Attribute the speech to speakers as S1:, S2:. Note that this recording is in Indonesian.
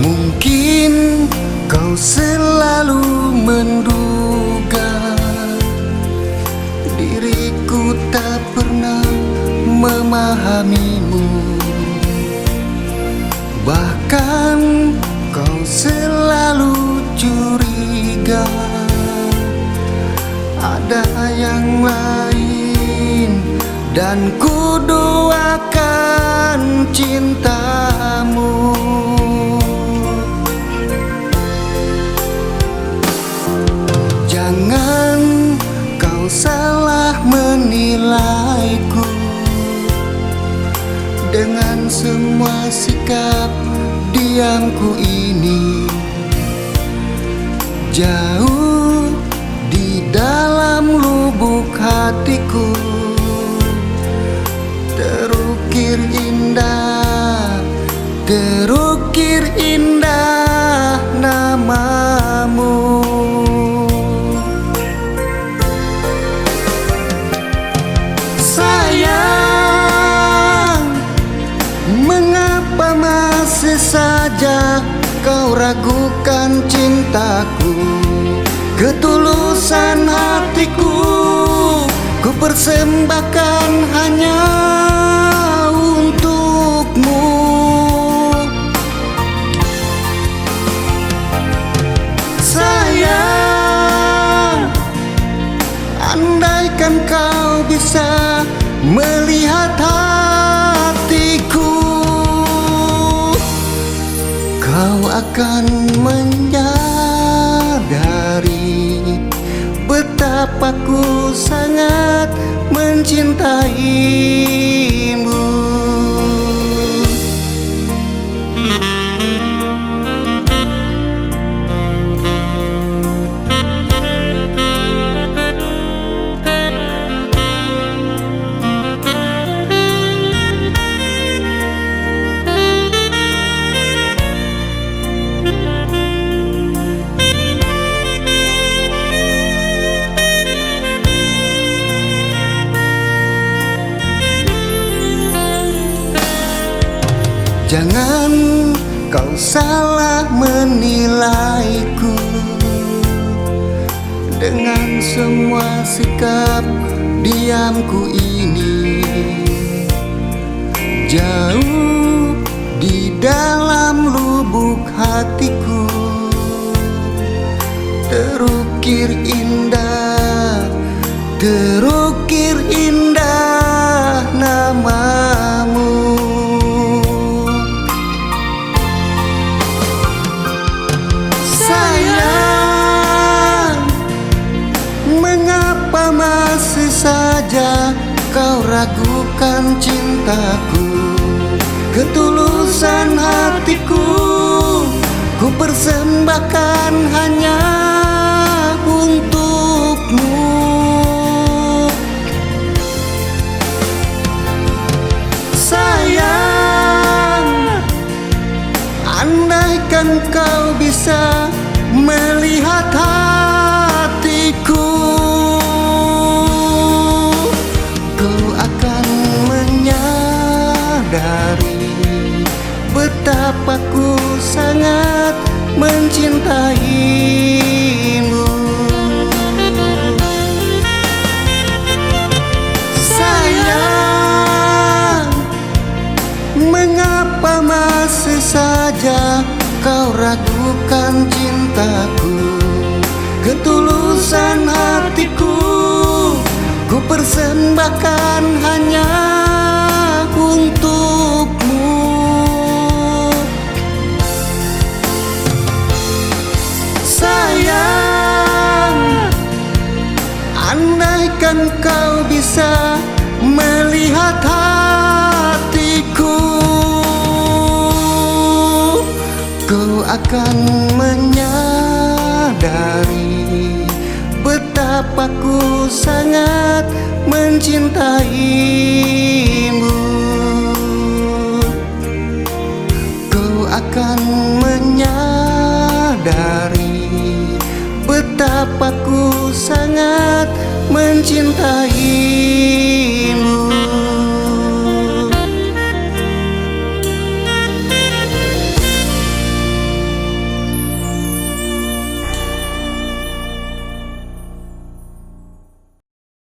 S1: Mungkin kau selalu menduga diriku tak pernah memahamimu. Bahkan kau selalu curiga ada yang lain, dan ku doakan cintamu. Jangan kau salah menilaiku dengan semua sikap diamku ini. Jauh di dalam lubuk hatiku terukir indah namamu. Mengapa masih saja kau ragukan cintaku? Ketulusan hatiku ku persembahkan hanya untukmu. Sayang, andaikan kau bisa melihat hatiku, kau akan menyadari betapa ku sangat mencintaimu. Jangan kau salah menilaiku dengan semua sikap diamku ini. Jauh di dalam lubuk hatiku terukir indah namamu. Mengapa masih saja kau ragukan cintaku? Ketulusan hatiku ku persembahkan hanya untukmu. Sayang, andaikan kau bisa melihat hatiku, kau akan menyadari betapa ku sangat mencintaimu. Sayang, mengapa masih saja kau ragukan cintaku? Ketulusan hatiku ku persembahkan hanya untukmu. Sayang, andaikan kau bisa melihat hatiku, kau akan menyadari betapa ku sangat mencintaimu. Kau akan menyadari betapa ku sangat mencintaimu.